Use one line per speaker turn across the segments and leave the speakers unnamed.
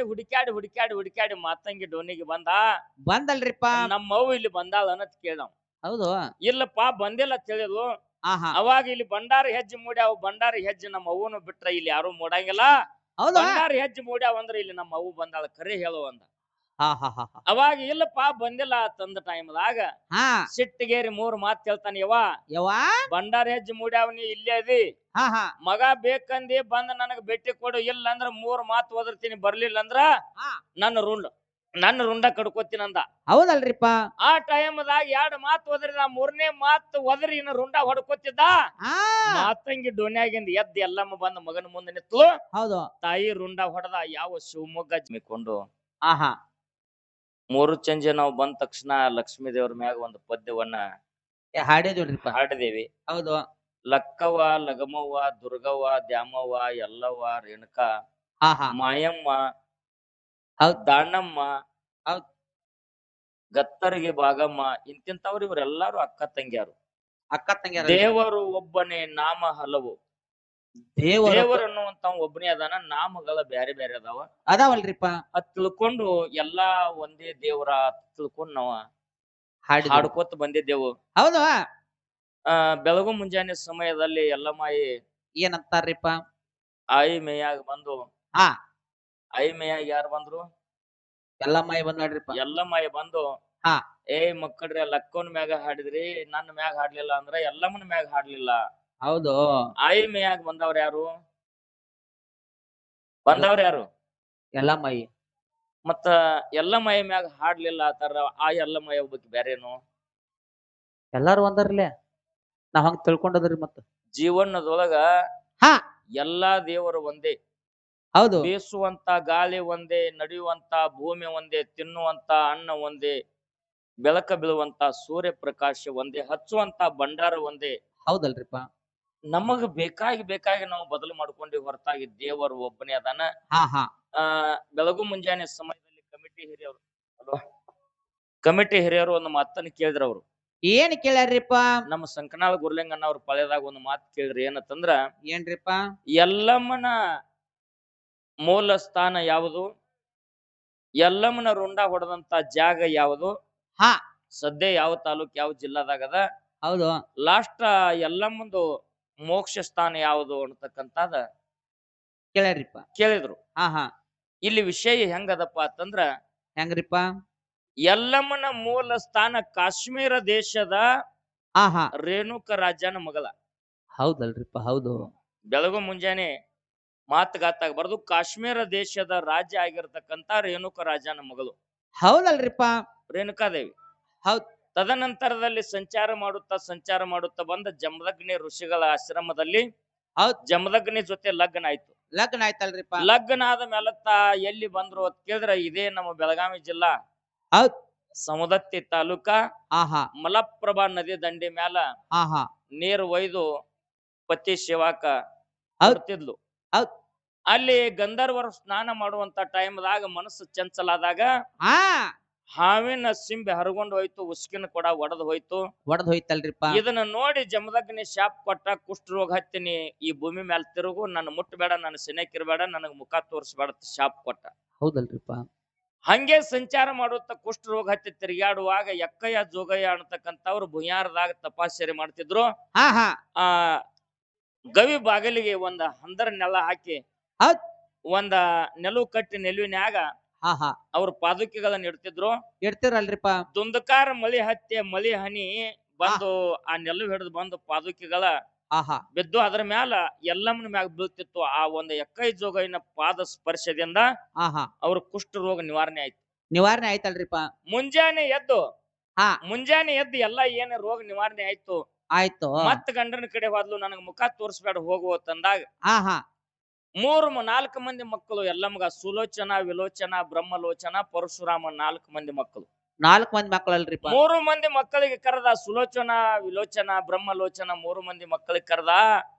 ಹುಡುಕ್ಯಾಡಿ ಮಾತಂಗಿ ಡೋನಿಗೆ
ಬಂದಲ್ರಿಪ್ಪ.
ನಮ್ಮವ್ವ ಇಲ್ಲಿ ಬಂದಾಳ ಅನ್ನತ್ ಕೇಳ್ದವ್.
ಹೌದು.
ಇಲ್ಲಪ್ಪ ಬಂದಿಲ್ಲ ಅಂತ ಹೇಳಿದ್ಲು.
ಆಹಾ.
ಅವಾಗ ಇಲ್ಲಿ ಭಂಡಾರಿ ಹೆಜ್ಜೆ ಮೂಡ್ಯಾವ. ಭಂಡಾರಿ ಹೆಜ್ಜೆ ನಮ್ಮ ಅವ್ವನು ಬಿಟ್ರ ಇಲ್ಲಿ ಯಾರು ಮೂಡಂಗಿಲ್ಲ.
ಹೌದು.
ಭಂಡಾರಿ ಹೆಜ್ಜೆ ಮೂಡ್ಯಾವ ಅಂದ್ರೆ ಇಲ್ಲಿ ನಮ್ಮ ಅವ್ವ ಬಂದಾಳ ಕರೆ ಹೇಳು ಅಂದ.
ಹಾ ಹಾ ಹಾ ಹಾ.
ಅವಾಗ ಇಲ್ಲಪ್ಪ ಬಂದಿಲ್ಲ ತಂದ ಟೈಮ್ದಾಗ
ಹಾ
ಸಿಟ್ಟಿಗೇರಿ 3 ಮಾತು ಹೇಳ್ತಾನೆ.
ಯವ್ವಾ.
ಭಂಡಾರಿ ಹೆಜ್ಜೆ ಮೂಡ್ಯಾವ ನೀ ಇಲ್ಲೇ ಅದಿ.
ಹಾ ಹಾ
ಮಗ ಬೇಕಂದಿ ಬಂದ್ ನನಗ್ ಭೇಟಿ ಕೊಡು. ಇಲ್ಲ ಅಂದ್ರ 3 ಮಾತು ಒದರ್ತೀನಿ. ಬರ್ಲಿಲ್ಲ ಅಂದ್ರ
ಹಾ.
ನನ್ನ ರುಂಡ ಕಡ್ಕೋತೀನಿ ಅಂದ.
ಹೌದಲ್ರಿಪ್ಪ.
ಆ ಟೈಮ್ದಾಗ 2 ಮಾತು ಒದರಿದ. 3ನೇ ಮಾತು ಒದರಿ ಇನ್ನ ರುಂಡ ಹೊಡ್ಕೋತಿದ್ದ.
ಹಾ.
ಮಾತಂಗಿ ಡೋನ್ಯಾಗಿಂದ ಎದ್ದು ಎಲ್ಲಮ್ಮ ಬಂದ ಮಗನ ಮುಂದೆ ನಿಂತ್ಲು.
ಹೌದು.
ತಾಯಿ ರುಂಡ ಹೊಡೆದ. ಯಾವ ಶಿವಮೊಗ್ಗ ಜಿಮ್ಮಿಕೊಂಡು
ಆಹಾ.
3 ಸಂಜೆ ನಾವು ಬಂದ ತಕ್ಷಣ ಲಕ್ಷ್ಮೀ ದೇವ್ರ ಮ್ಯಾಗ ಒಂದು ಪದ್ಯವನ್ನ
ಹಾಡಿದ್ವಿಡ್ರಿಪ್ಪ.
ಹಾಡಿದೇವಿ.
ಹೌದು.
ಲಕ್ಕವ್ವ, ಲಗಮವ್ವ, ದುರ್ಗವ್ವ, ದ್ಯಾಮವ್ವ, ಎಲ್ಲವ್ವ, ರೇಣುಕಾ,
ಆಹಾ.
ಮಾಯಮ್ಮ,
ಹೌದ್.
ದಾನಮ್ಮ,
ಹೌದ್.
ಗತ್ತರಿಗೆ ಭಾಗಮ್ಮ ಇಂತಿಂತವ್ರು ಇವರೆಲ್ಲಾರು ಅಕ್ಕ ತಂಗಿಯಾರು.
ಅಕ್ಕ ತಂಗಿಯರ.
ದೇವರು ಒಬ್ಬನೇ ನಾಮ ಹಲವು. ದೇವರು ಅನ್ನುವಂತ ಒಬ್ಬನೇ ಅದಾನ. ನಾಮಗಳ ಬ್ಯಾರೆ ಬ್ಯಾರೆ ಅದಾವ.
ಅದಾವಲ್ರಿಪ್ಪ.
ಅದ್ ತಿಳ್ಕೊಂಡು ಎಲ್ಲಾ ಒಂದೇ ದೇವರ ತಿಳ್ಕೊಂಡ್ ನಾವ
ಹಾಡಿದ್ವಿ.
ಹಾಡ್ಕೋತ ಬಂದಿದ್ದೆವು.
ಹೌದು.
ಬೆಳಗು ಮುಂಜಾನೆ ಸಮಯದಲ್ಲಿ ಎಲ್ಲಮ್ಮಾಯಿ
ಏನಂತಾರ್ರಿಪ್ಪ.
ಆಯಿ ಮೇಯಾಗ ಬಂದು.
ಹಾ.
ಆಯಿ ಮೇಯಾಗ ಯಾರು ಬಂದ್ರು?
ಎಲ್ಲಮ್ಮಾಯಿ ಬಂದ್ ನೋಡ್ರಿಪ್ಪ.
ಎಲ್ಲಮ್ಮಾಯಿ ಬಂದು
ಹಾ.
ಮಕ್ಕಳ್ರಿ ಲಕ್ಕವನ್ ಮ್ಯಾಗ ಹಾಡಿದ್ರಿ, ನನ್ನ ಮ್ಯಾಗ ಹಾಡ್ಲಿಲ್ಲ ಅಂದ್ರ ಎಲ್ಲಮ್ಮನ ಮ್ಯಾಗ ಹಾಡ್ಲಿಲ್ಲ.
ಹೌದು.
ಆಯಿ ಮೇಯಾಗ ಬಂದವ್ರ ಯಾರು? ಯಾರು?
ಎಲ್ಲಮ್ಮಾಯಿ.
ಮತ್ತ ಎಲ್ಲಮ್ಮಾಯಿ ಮ್ಯಾಗ ಹಾಡ್ಲಿಲ್ಲ ಆತರ. ಆ ಎಲ್ಲಮ್ಮಾಯಿ ಒಬ್ಬಕ್ಕೆ ಬ್ಯಾರೇನು?
ಎಲ್ಲಾರು ಒಂದರ್ಲೆ ನಾವ್ ಹಂಗ ತಿಳ್ಕೊಂಡದ್ರಿ. ಮತ್ತ
ಜೀವನದೊಳಗ
ಹಾ
ಎಲ್ಲಾ ದೇವರು ಒಂದೇ.
ಹೌದು.
ಬೀಸುವಂತ ಗಾಳಿ ಒಂದೇ, ನಡೆಯುವಂತ ಭೂಮಿ ಒಂದೇ, ತಿನ್ನುವಂತ ಅನ್ನ ಒಂದೇ, ಬೆಳಕ ಬೀಳುವಂತ ಸೂರ್ಯ ಪ್ರಕಾಶ ಒಂದೇ, ಹಚ್ಚುವಂತ ಭಂಡಾರ ಒಂದೇ.
ಹೌದಲ್ರಿಪ್ಪ.
ನಮಗ ಬೇಕಾಗಿ ನಾವು ಬದಲು ಮಾಡ್ಕೊಂಡಿ ಹೊರತಾಗಿ ದೇವರು ಒಬ್ಬನೇ ಅದಾನ.
ಹಾ ಹಾ.
ಬೆಳಗು ಮುಂಜಾನೆ ಸಮಯದಲ್ಲಿ ಕಮಿಟಿ ಹಿರಿಯರು ಒಂದು ಮಾತನ್ನ ಕೇಳಿದ್ರ. ಅವ್ರು
ಏನ್ ಕೇಳ್ಯಾರ್ರಿಪ್ಪ.
ನಮ್ಮ ಸಂಕನಾಳ ಗುರ್ಲಿಂಗಣ್ಣ ಅವ್ರ ಪಾಳ್ಯದಾಗ ಒಂದು ಮಾತು ಕೇಳಿದ್ರಿ. ಏನಂತಂದ್ರ,
ಏನ್ರಿಪ್ಪ.
ಎಲ್ಲಮ್ಮನ ಮೂಲ ಸ್ಥಾನ ಯಾವುದು? ಎಲ್ಲಮ್ಮನ ರುಂಡ ಹೊಡೆದಂತ ಜಾಗ ಯಾವುದು?
ಹಾ.
ಸದ್ಯ ಯಾವ ತಾಲೂಕ್ ಯಾವ ಜಿಲ್ಲಾದಾಗದ?
ಹೌದು.
ಲಾಸ್ಟ್ ಎಲ್ಲಮ್ಮಂದು ಮೋಕ್ಷ ಸ್ಥಾನ ಯಾವುದು ಅಂತಕ್ಕಂಥದ ಕೇಳಿದ್ರು.
ಹಾ ಹಾ.
ಇಲ್ಲಿ ವಿಷಯ ಹೆಂಗದಪ್ಪ ಅಂತಂದ್ರ,
ಹೆಂಗ್ರಿಪ್ಪ.
ಎಲ್ಲಮ್ಮನ ಮೂಲ ಸ್ಥಾನ ಕಾಶ್ಮೀರ ದೇಶದ
ಆಹಾ.
ರೇಣುಕ ರಾಜನ ಮಗಳ.
ಹೌದಲ್ರಿಪ್ಪ. ಹೌದು.
ಬೆಳಗು ಮುಂಜಾನೆ ಮಾತುಗಾತಾಗ ಬರ್ದು ಕಾಶ್ಮೀರ ದೇಶದ ರಾಜ್ಯ ಆಗಿರ್ತಕ್ಕಂತ ರೇಣುಕ ರಾಜನ ಮಗಳು.
ಹೌದಲ್ರಿಪ್ಪ.
ರೇಣುಕಾದೇವಿ.
ಹೌದ್.
ತದನಂತರದಲ್ಲಿ ಸಂಚಾರ ಮಾಡುತ್ತಾ ಬಂದ ಜಮದಗ್ನಿ ಋಷಿಗಳ ಆಶ್ರಮದಲ್ಲಿ
ಹೌದ್.
ಜಮದಗ್ನಿ ಜೊತೆ ಲಗ್ನ ಆಯ್ತು.
ಲಗ್ನ ಆಯ್ತಲ್ರಿಪ್ಪ.
ಲಗ್ನ ಆದ ಮೇಲತ್ತ ಎಲ್ಲಿ ಬಂದ್ರು ಅಂತ ಕೇಳಿದ್ರ, ಇದೇ ನಮ್ಮ ಬೆಳಗಾವಿ ಜಿಲ್ಲಾ
ಹೌದ್.
ಸವದತ್ತಿ ತಾಲೂಕ
ಆಹಾ.
ಮಲಪ್ರಭಾ ನದಿ ದಂಡೆ ಮ್ಯಾಲ
ಆಹಾ.
ನೀರು ಒಯ್ದು ಪತಿ ಶಿವಾಕ
ಹೌದ್. ಹೌದ್.
ಅಲ್ಲಿ ಗಂಧರ್ವರು ಸ್ನಾನ ಮಾಡುವಂತ ಟೈಮ್ದಾಗ ಮನಸ್ಸು ಚಂಚಲಾದಾಗ
ಹಾ.
ಹಾವಿನ ಸಿಂಬೆ ಹರಗೊಂಡು ಹೋಯ್ತು. ಉಸ್ಕಿನ ಕೊಡ ಒಡೆದು ಹೋಯ್ತು.
ಒಡೆದ್ ಹೋಯ್ತಲ್ರಿಪ್ಪ.
ಇದನ್ನ ನೋಡಿ ಜಮದಗ್ನಿ ಶಾಪ್ ಕೊಟ್ಟ. ಕುಷ್ಠ ರೋಗ ಹತ್ತೀನಿ, ಈ ಭೂಮಿ ಮ್ಯಾಲ ತಿರುಗು, ನನ್ನ ಮುಟ್ಟಬೇಡ, ನನ್ನ ಸಿನಕಿರ್ಬೇಡ, ನನಗ್ ಮುಖ ತೋರಿಸ್ಬೇಡ ಶಾಪ್ ಕೊಟ್ಟ.
ಹೌದಲ್ರಿಪ್ಪ.
ಹಂಗೆ ಸಂಚಾರ ಮಾಡುತ್ತ ಕುಷ್ಠ ರೋಗ ಹತ್ತಿ ತಿರುಗಾಡುವಾಗ ಎಕ್ಕಯ್ಯ ಜೋಗಯ್ಯ ಅನ್ನತಕ್ಕಂಥವ್ರು ಭುಯಾರದಾಗ ತಪಾಸಣೆ ಮಾಡ್ತಿದ್ರು.
ಹಾ ಹಾ.
ಆ ಗವಿ ಬಾಗಿಲಿಗೆ ಒಂದ ಹಂದರ ನೆಲ ಹಾಕಿ,
ಹೌದ್.
ಒಂದ ನೆಲವು ಕಟ್ಟಿ ನೆಲುವಿನ್ಯಾಗ
ಹಾ ಹಾ.
ಅವ್ರ ಪಾದುಕೆಗಳನ್ನ ಇಡ್ತಿದ್ರು.
ಇಡ್ತಿರಲ್ರಿಪ್ಪ.
ದುಂದಕಾರ ಮಳಿ ಹತ್ತಿ ಮಳಿ ಹನಿ ಬಂದು ಆ ನೆಲ್ಲು ಹಿಡಿದು ಬಂದು ಪಾದುಕೆಗಳ
ಆಹಾ.
ಬಿದ್ದು ಅದ್ರ ಮ್ಯಾಲ ಎಲ್ಲಮ್ಮನ ಮ್ಯಾಗ ಬೀಳ್ತಿತ್ತು. ಆ ಒಂದು ಎಕ್ಕೈ ಜೋಗಯ್ಯನ ಪಾದ ಸ್ಪರ್ಶದಿಂದ
ಆಹಾ.
ಅವ್ರ ಕುಷ್ಠ ರೋಗ ನಿವಾರಣೆ ಆಯ್ತು.
ನಿವಾರಣೆ ಆಯ್ತಲ್ರಿಪ್ಪ.
ಮುಂಜಾನೆ ಎದ್ದು
ಹಾ.
ಎಲ್ಲಾ ಏನ ರೋಗ ನಿವಾರಣೆ ಆಯ್ತು.
ಆಯ್ತು.
ಮತ್ತ ಗಂಡನ ಕಡೆ ಹೋದ್ಲು. ನನಗ್ ಮುಖ ತೋರಿಸ್ಬೇಡ ಹೋಗುವ ತಂದಾಗ
ಆಹಾ.
4 ಮಂದಿ ಮಕ್ಕಳು ಎಲ್ಲಮ್ಮಗ. ಸುಲೋಚನ, ವಿಲೋಚನ, ಬ್ರಹ್ಮಲೋಚನ, ಪರಶುರಾಮ 4 ಮಂದಿ ಮಕ್ಕಳು.
4 ಮಂದಿ ಮಕ್ಕಳಲ್ರಿಪ್ಪ.
3 ಮಂದಿ ಮಕ್ಕಳಿಗೆ ಕರೆದ. ಸುಲೋಚನ, ವಿಲೋಚನ, ಬ್ರಹ್ಮಲೋಚನ 3 ಮಂದಿ ಮಕ್ಕಳಿಗೆ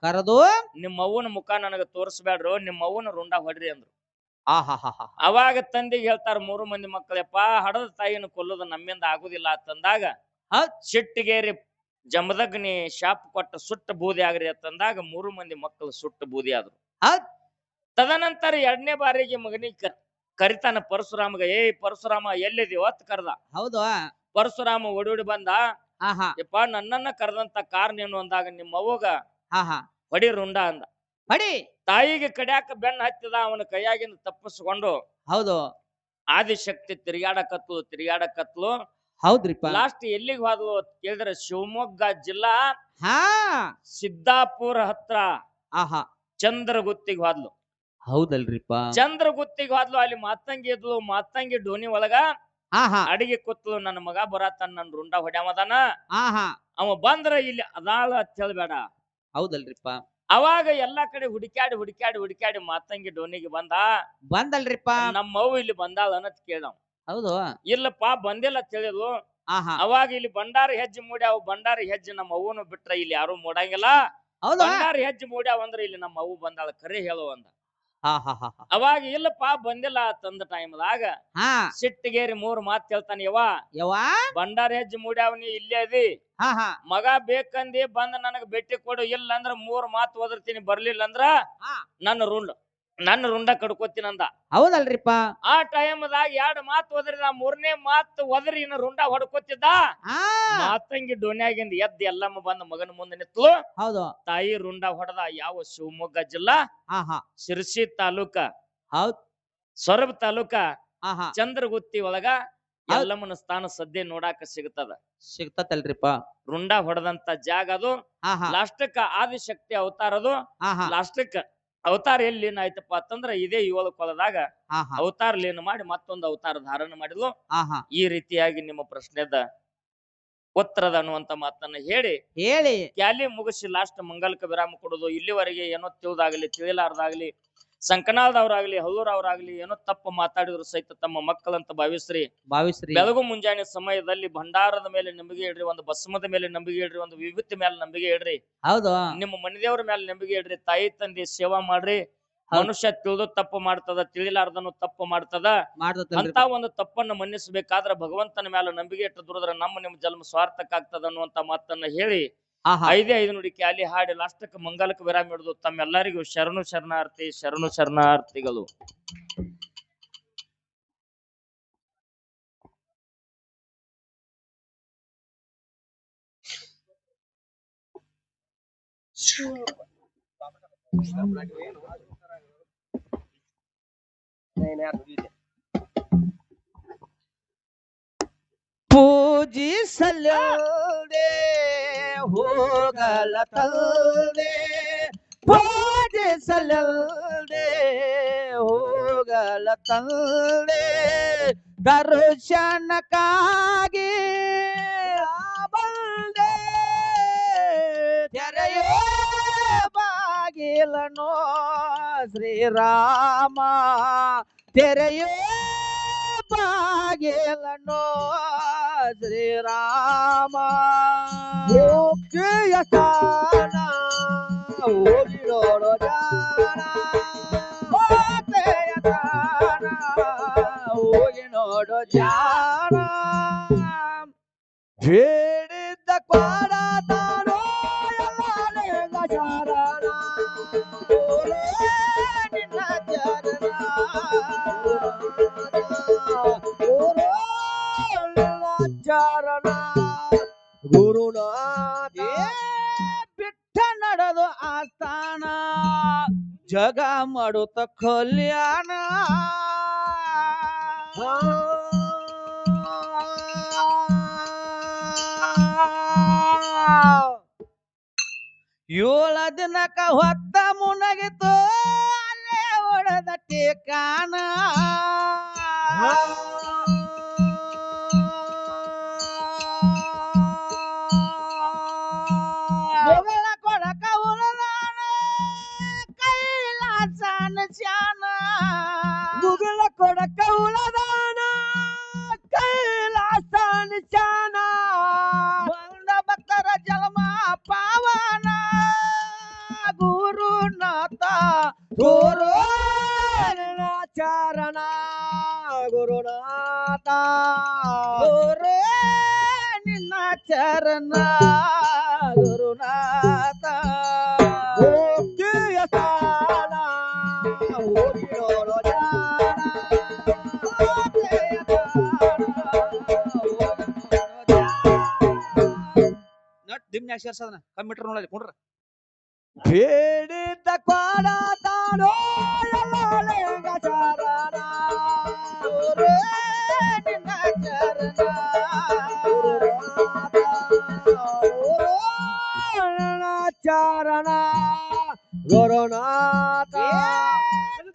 ಕರೆದು, ನಿಮ್ಮ ಅವ್ವನ ಮುಖ ನನಗ ತೋರಿಸ್ಬೇಡ್ರು, ನಿಮ್ಮ ಅವ್ವನ ರುಂಡ ಹೊಡ್ರಿ ಅಂದ್ರು.
ಆಹಾ ಹಾ ಹಾ.
ಅವಾಗ ತಂದೆಗೆ ಹೇಳ್ತಾರ 3 ಮಂದಿ ಮಕ್ಕಳಪ್ಪ, ಹಡದ ತಾಯಿನ ಕೊಲ್ಲೋದು ನಮ್ಮಿಂದ ಆಗುದಿಲ್ಲ ಅಂತಂದಾಗ ಸಿಟ್ಟಿಗೇರಿ ಜಮದಗ್ನಿ ಶಾಪ್ ಕೊಟ್ಟ ಸುಟ್ಟ ಬೂದಿ ಆಗ್ರಿ ಅಂತಂದಾಗ 3 ಮಂದಿ ಮಕ್ಕಳು ಸುಟ್ಟ ಬೂದಿ ಆದ್ರು. ತದನಂತರ 2ನೇ ಬಾರಿಗೆ ಮಗನಿಗೆ ಕರಿತಾನ ಪರಶುರಾಮಗ, ಪರಶುರಾಮ ಎಲ್ಲಿದಿ ಒತ್ ಕರ್ದ.
ಹೌದು.
ಪರಶುರಾಮ ಓಡಿ ಬಂದ.
ಆಹಾ
ಯಪ್ಪ ನನ್ನನ್ನ ಕರೆದಂತ ಕಾರಣ ಏನು ಅಂದಾಗ ನಿಮ್ಮ ಅವ್ವಗ
ಆಹಾ
ಹೊಡಿ ರುಂಡ ಅಂದ.
ಹೊಡಿ.
ತಾಯಿಗೆ ಕಡ್ಯಾಕ ಬೆನ್ನ ಹತ್ತಿದ. ಅವನ ಕೈಯಾಗಿಂದ ತಪ್ಪಿಸ್ಕೊಂಡು
ಹೌದು.
ಆದಿಶಕ್ತಿ ತಿರುಗಾಡಕತ್ಲು.
ಹೌದ್ರಿಪ್ಪ.
ಲಾಸ್ಟ್ ಎಲ್ಲಿಗೆ ಹೋದ್ಲು ಕೇಳಿದ್ರೆ ಶಿವಮೊಗ್ಗ ಜಿಲ್ಲಾ
ಹಾ
ಸಿದ್ದಾಪುರ ಹತ್ರ
ಆಹಾ
ಚಂದ್ರಗುತ್ತಿಗೆ ಹೋದ್ಲು.
ಹೌದಲ್ರಿಪ್ಪ.
ಚಂದ್ರಗುತ್ತಿಗೆ ಹೋದ್ಲು. ಅಲ್ಲಿ ಮಾತಂಗಿ ಇದ್ಲು. ಮಾತಂಗಿ ಡೋನಿ ಒಳಗ
ಆಹಾ
ಅಡಿಗೆ ಕೂತ್ಲು. ನನ್ನ ಮಗ ಬರತಾನ, ನನ್ ರುಂಡ ಹೊಡ್ಯಾಮದಾನ,
ಆಹಾ
ಅವ ಬಂದ್ರ ಇಲ್ಲಿ ಅದಾಳ ಅಂತ ಹೇಳ್ಬೇಡ.
ಹೌದಲ್ರಿಪ್ಪ.
ಅವಾಗ ಎಲ್ಲಾ ಕಡೆ ಹುಡುಕ್ಯಾಡಿ ಮಾತಂಗಿ ಡೋನಿಗೆ
ಬಂದಲ್ರಿಪ್ಪ.
ನಮ್ಮವ್ವ ಇಲ್ಲಿ ಬಂದಾಳ ಅನ್ನತ್ ಕೇಳವ್.
ಹೌದು.
ಇಲ್ಲಪ್ಪ ಬಂದಿಲ್ಲ ಅಂತ ಹೇಳಿದ್ಲು.
ಆಹಾ
ಅವಾಗ ಇಲ್ಲಿ ಭಂಡಾರಿ ಹೆಜ್ಜೆ ಮೂಡ್ಯಾವ. ಭಂಡಾರಿ ಹೆಜ್ಜೆ ನಮ್ಮ ಅವ್ವನು ಬಿಟ್ರ ಇಲ್ಲಿ ಯಾರು ಮೂಡಂಗಿಲ್ಲ.
ಹೌದು.
ಭಂಡಾರಿ ಹೆಜ್ಜೆ ಮೂಡ್ಯಾವ ಅಂದ್ರ ಇಲ್ಲಿ ನಮ್ಮ ಅವ್ವ ಬಂದಾಳ ಕರೆ ಹೇಳು ಅಂದ.
ಆಹಾ
ಅವಾಗ ಇಲ್ಲಪ್ಪ ಬಂದಿಲ್ಲ ತಂದ ಟೈಮ್ದಾಗ
ಹಾ
ಸಿಟ್ಟಿಗೇರಿ 3 ಮಾತು ಹೇಳ್ತಾನೆ.
ಯವ್ವ
ಭಂಡಾರಿ ಹೆಜ್ಜೆ ಮೂಡ್ಯಾವ, ನೀ ಇಲ್ಲೇ ಅದಿ,
ಆಹಾ
ಮಗ ಬೇಕಂದಿ ಬಂದ ನನಗ ಭೇಟಿ ಕೊಡು. ಇಲ್ಲ ಅಂದ್ರ 3 ಮಾತು ಒದರ್ತೀನಿ, ಬರ್ಲಿಲ್ಲ ಅಂದ್ರ ನನ್ನ ರುಂಡ ಕಡ್ಕೋತೀನಿ ಅಂದ.
ಹೌದಲ್ರಿಪ್ಪ.
ಆ ಟೈಮ್ದಾಗ 2 ಮಾತು ಒದರಿದ. 3ನೇ ಮಾತು ಒದರಿ ಇನ್ನ ರುಂಡ ಹೊಡ್ಕೋತಿದ್ದ. ಮಾತಂಗಿ ಡೋನ್ಯಾಗಿಂದ ಎದ್ದು ಎಲ್ಲಮ್ಮ ಬಂದ ಮಗನ ಮುಂದೆ ನಿಂತ್ಲು.
ಹೌದು.
ತಾಯಿ ರುಂಡ ಹೊಡೆದ. ಯಾವ ಶಿವಮೊಗ್ಗ ಜಿಲ್ಲಾ ಶಿರ್ಸಿ ತಾಲೂಕ
ಹೌದ್
ಸೊರಬ ತಾಲೂಕ
ಆಹಾ
ಚಂದ್ರಗುತ್ತಿ ಒಳಗ ಎಲ್ಲಮ್ಮನ ಸ್ಥಾನ ಸದ್ಯ ನೋಡಾಕ
ಸಿಗ್ತತಲ್ರಿಪ್ಪ.
ರುಂಡ ಹೊಡೆದಂತ ಜಾಗ ಅದು. ಲಾಸ್ಟಕ್ಕ ಆದಿಶಕ್ತಿ ಅವತಾರ ಅದು. ಲಾಸ್ಟಕ್ಕ ಅವತಾರ ಎಲ್ಲಿ ಏನಾಯ್ತಪ್ಪ ಅಂತಂದ್ರ ಇದೇ 7 ಕೊಲದಾಗ ಅವತಾರ ಲೀನ ಮಾಡಿ ಮತ್ತೊಂದು ಅವತಾರ ಧಾರಣ ಮಾಡಿದ್ಲು. ಈ ರೀತಿಯಾಗಿ ನಿಮ್ಮ ಪ್ರಶ್ನೆದ ಉತ್ತರದ ಅನ್ನುವಂತ ಮಾತನ್ನ ಹೇಳಿ ಕ್ಯಾಲಿ ಮುಗಿಸಿ ಲಾಸ್ಟ್ ಮಂಗಲಕ ವಿರಾಮ ಕೊಡೋದು. ಇಲ್ಲಿವರೆಗೆ ಏನೋ ತಿಳಿದಾಗ್ಲಿ ತಿಳಿಲಾರ್ದಾಗ್ಲಿ ಸಂಕನಾಳದವ್ರಾಗ್ಲಿ ಹಳ್ಳೂರವ್ರಾಗ್ಲಿ ಏನೋ ತಪ್ಪು ಮಾತಾಡಿದ್ರು ಸಹಿತ ತಮ್ಮ ಮಕ್ಕಳಂತ ಭಾವಿಸ್ರಿ. ಬೆಳಗು ಮುಂಜಾನೆ ಸಮಯದಲ್ಲಿ ಭಂಡಾರದ ಮೇಲೆ ನಂಬಿಕೆ ಇಡ್ರಿ, ಒಂದು ಭಸ್ಮದ ಮೇಲೆ ನಂಬಿಕೆ ಇಡ್ರಿ, ಒಂದು ವಿಭೂತಿ ಮೇಲೆ ನಂಬಿಕೆ ಇಡ್ರಿ.
ಹೌದು.
ನಿಮ್ಮ ಮನೆದೇವ್ರ ಮೇಲೆ ನಂಬಿಕೆ ಇಡ್ರಿ. ತಾಯಿ ತಂದೆ ಸೇವಾ ಮಾಡ್ರಿ. ಮನುಷ್ಯ ತಿಳಿದು ತಪ್ಪು ಮಾಡ್ತದ, ತಿಳಿಲಾರ್ದನು ತಪ್ಪು ಮಾಡ್ತದ. ಅಂತ ಒಂದು ತಪ್ಪನ್ನು ಮನ್ನಿಸಬೇಕಾದ್ರ ಭಗವಂತನ ಮೇಲೆ ನಂಬಿಕೆ ಇಟ್ಟು ದುಡಿದ್ರೆ ನಿಮ್ಮ ಜನ್ಮ ಸ್ವಾರ್ಥಕ್ಕಾಗ್ತದ ಅನ್ನುವಂತ ಮಾತನ್ನ ಹೇಳಿ 5 ನುಡಿ ಕ್ಯಾಲಿ ಹಾಡಿ ಲಾಸ್ಟಕ್ಕೆ ಮಂಗಲಕ್ಕೆ ವಿರಾಮ ಹಿಡಿದು ತಮ್ಮೆಲ್ಲರಿಗೂ ಶರಣು ಶರಣಾರ್ಥಿಗಳು.
ಪೂಜಿಸಲೋದೆ ಹೋಗಲ ತಲ್ದೆ, ಪೂಜಿಸಲೋದೆ ಹೋಗಲ ತಲ್ದೆ, ದರ್ಶನಕ್ಕಾಗಿ ಬಂದೆ, ತೆರೆಯೋ ಬಾಗಿಲನೋ ಶ್ರೀರಾಮ, ತೆರೆಯೋ ಬಾಗಿಲನೋ ಶ್ರೀರಾಮ. ಮುಕ್ತಿಯ ಸ್ಥಾನ ಹೋಗಿ ನೋಡೋ ಜಾಣ, ಮುಕ್ತಿಯ ಸ್ಥಾನ ಹೋಗಿ ನೋಡೋ ಜಾಣ, ಬೇಡಿದ್ದ ಕ್ವಾಡ ತಾನೋ ಎಲ್ಲ ಚಾರಣ, ನಿನ್ನ ಚರಣ ಚಾರಣ ಗುರುನಾಥ ಬಿಟ್ಟ ನಡೆದು ಆಸ್ಥಾನ, ಜಗ ಮಾಡುತ್ತ ಕಲ್ಯಾಣ. ಏಳು ದಿನಕ ಹೊತ್ತ ಮುನಗಿತು ಅಲ್ಲೇ ಒಡೆದ ಟೇಕಾನ, ಮುಗಳ ಕೊಡಕ ಉಳದಾನ ಕೈಲಾಸನ ಶಾನ, ಮುಗಳ ಕೊಡಕ ಉಳದಾನ ಕೈಲಾಸನ ಶಾನ, ಬಂದ ಭಕ್ತರ ಜನ್ಮ ಪಾವನ ಗುರುನಾಥ ಗುರು ಚಾರಣ, ಗುರುನಾಥ ಗುರು ನಿನ್ನ ಚರಣ ಗುರುನಾಥ. ಮುಕ್ತಿಯ ಸ್ಥಾನ ಹೋಗಿ ನೋಡೋ ಜಾಣ, ಸೇರ್ಸದನ ಕಂಪ್ಯೂಟರ್ ನೋಡಲಿ ಕುಂಡ್ರ
ಬೇಡಿದ್ದ ಕೊಡತಾನೋ ಎಲ್ಲ ಲಿಂಗಾಚಾರನ
ಗುರು ನಿನ್ನ ಚರಣ
ಚಾರಣ ಗುರುನಾಥ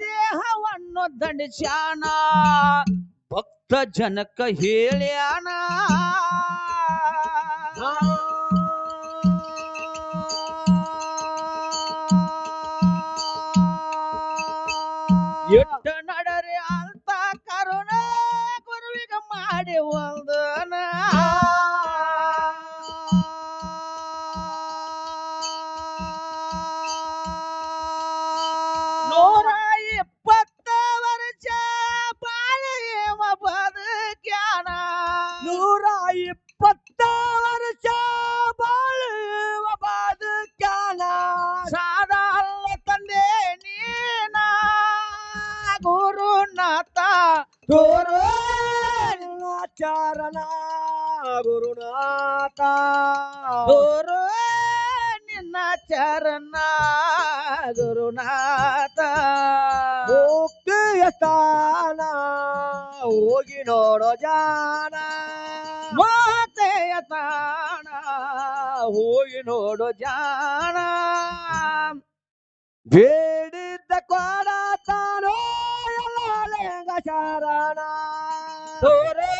ದೇಹವನ್ನು ದಂಡಿಸ್ಯಾನ ಭಕ್ತ ಜನಕ ಹೇಳ್ಯಾನ ಎಟ್ಟ ನಡರಿ ಅಂತ ಕರುಣ ಗುರುವಿಗ ಮಾಡಿ ಒಂದನ ನೂರ 20 ವರ್ಷ ಬಾಳೆವ ಬದುಕ್ಯಾನ
120 ವರ್ಷ ಬಾಳುವ ಬದುಕ್ಯಾನ
ಸಾದಲ್ಲ ತಂದೆ ನೀನ ಗುರುನಾಥ
ಗುರು ಚಾರಣ ಗುರುನಾಥ
ಗುರು ನಿನ್ನ ಚರಣ ಗುರುನಾಥ
ಮುಕ್ತಿಯ ಸ್ಥಾನ ಹೋಗಿ ನೋಡೋ ಜಾನ
ಮಾತೆಯ ತಾಣ ಹೋಗಿ ನೋಡು ಜಾಣ
ಬೇಡಿದ್ದ ಕೊಡತಾನೋ ಎಲ್ಲ ಲಿಂಗಾಚಾರಣ
ಗುರು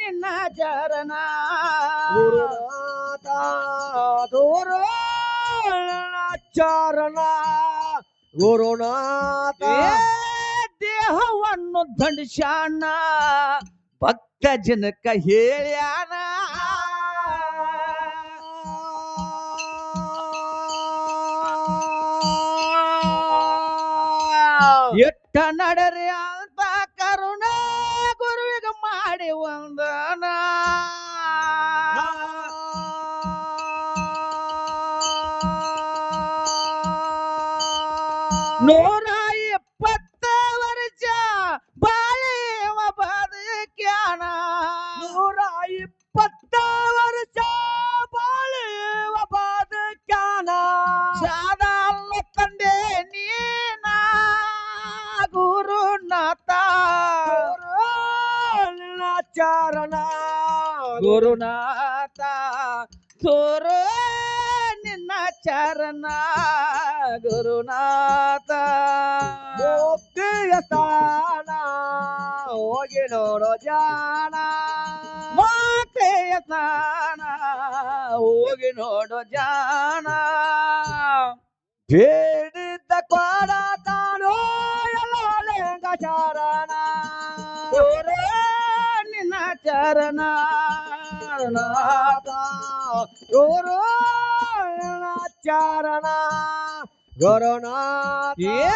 ನಿನ್ನ ಚರಣ
ಗುರುನಾಥ ಗುರು ಚಾರಣ ಗುರುನಾಥ
ದೇಹವನ್ನು ದಂಡಿಸ್ಯಾನ ಭಕ್ತ ಜನಕ ಹೇಳ್ಯಾನ ಎಟ್ಟ ನಡರಿ ಅಂತ ಕರುಣ ಗುರುವಿಗ ಮಾಡಿ ಒಂದನ ನೂರ 20 ವರ್ಷ ಬಾಳೆವ ಬದುಕ್ಯಾನ
120 ವರ್ಷ ಬಾಳುವ ಬದುಕ್ಯಾನ
ಸಾದಲ್ಲ ತಂದೆ ನೀನ ಗುರುನಾಥ
ಚಾರಣ
ಗುರುನಾಥ ಗುರು ನಿನ್ನ ಚರಣ ಗುರುನಾಥ
ಮುಕ್ತಿಯ ಸ್ಥಾನ ಹೋಗಿ ನೋಡೋ ಜಾನ
ಮಾತೆಯ ತಾಣ ಹೋಗಿ ನೋಡು ಜಾಣ
ಬೇಡಿದ್ದ ಕೊಡತಾನೋ ಎಲ್ಲ ಲಿಂಗಾಚಾರಣ
ಗುರು ನಿನ್ನ ಚರಣ
ಗುರುನಾಥ ಗುರು ಚಾರಣ ಗುರುನಾಥ
ಏ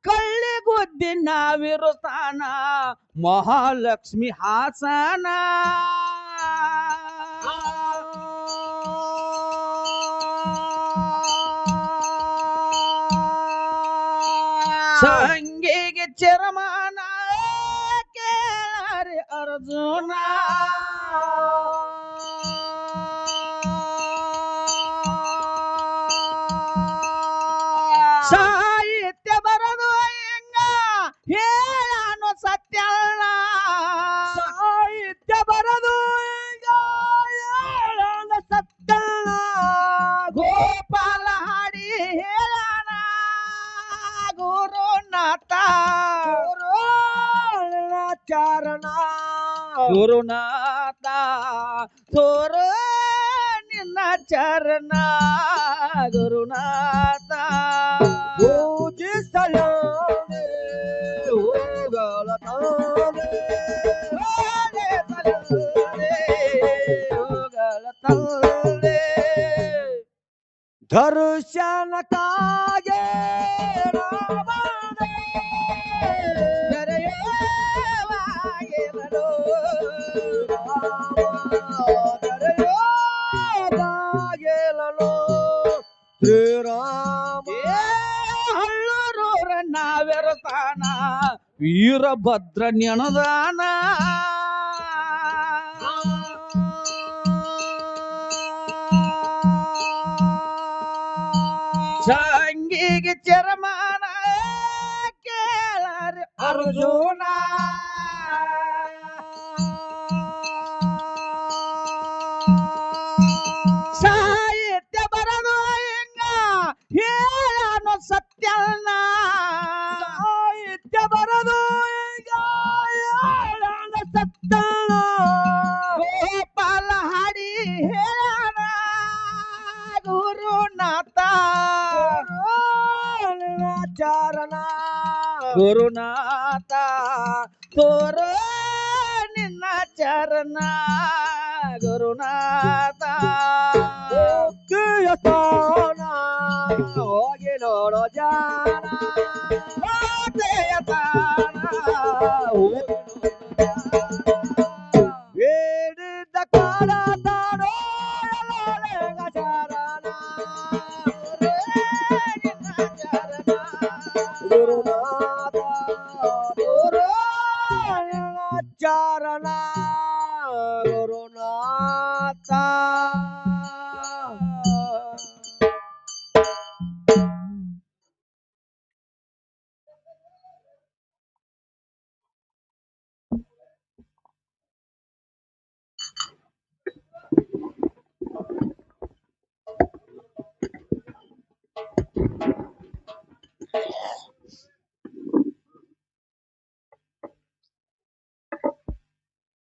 ಕಳ್ಳಿಗುದ್ದಿನ ವಿರುತಾನ ಮಹಾಲಕ್ಷ್ಮಿ ಹಾಸನ ಸಂಗಿಗೆ ಚರಮಾನ ಕೇಳಾರಿ ಅರ್ಜುನ ಸಾಹಿತ್ಯ ಬರದು ಹೆಂಗ ಹೇಳಾನು ಸತ್ಯಲ್ಲ
ಸಾಹಿತ್ಯ ಬರದು ಈಗ ಹೇಳೋಣ ಸತ್ತಲ್ಲ
ಗೋಪಾಲ ಹಾಡಿ ಹೇಳಾನ ಗುರುನಾಥ
ಚಾರಣ
ಗುರುನಾಥ ತೋರು ನಿನ್ನ ಚರಣ ಗುರುನಾಥ
ಪೂಜಿಸಲು ಹೋಗಲ ದರ್ಶನಕ್ಕಾಗೆ ಶ್ರೀರಾಮ
ಹಳ್ಳೂರ ನಾವೆರತಾನ ವೀರಭದ್ರ ನೆನದಾನ
ಅರ್ಜುನ ಸಾಹಿತ್ಯ ಬರದು ಹಿಂಗ ಹೇಳನು ಸತ್ಯನ ಸಾಹಿತ್ಯ ಬರದು ಹಿಂಗ ಹೇಳನು ಸತ್ಯನ ಗೋಪಾಲ ಹಾಡಿ ಹೇಳನ ಗುರುನಾಥ ಚರಣ ಗುರುನಾಥ ತೋರ ನಿನ್ನ ಚರಣ ಗುರುನಾಥ ಸ್ಥಾನ ಹೋಗಿ ನೋಡೋ ಜಾನ ಬೇಡಿದ್ದ ಕಾಲ ತಾಡೋ ಚರಣ ಗುರುನಾಥ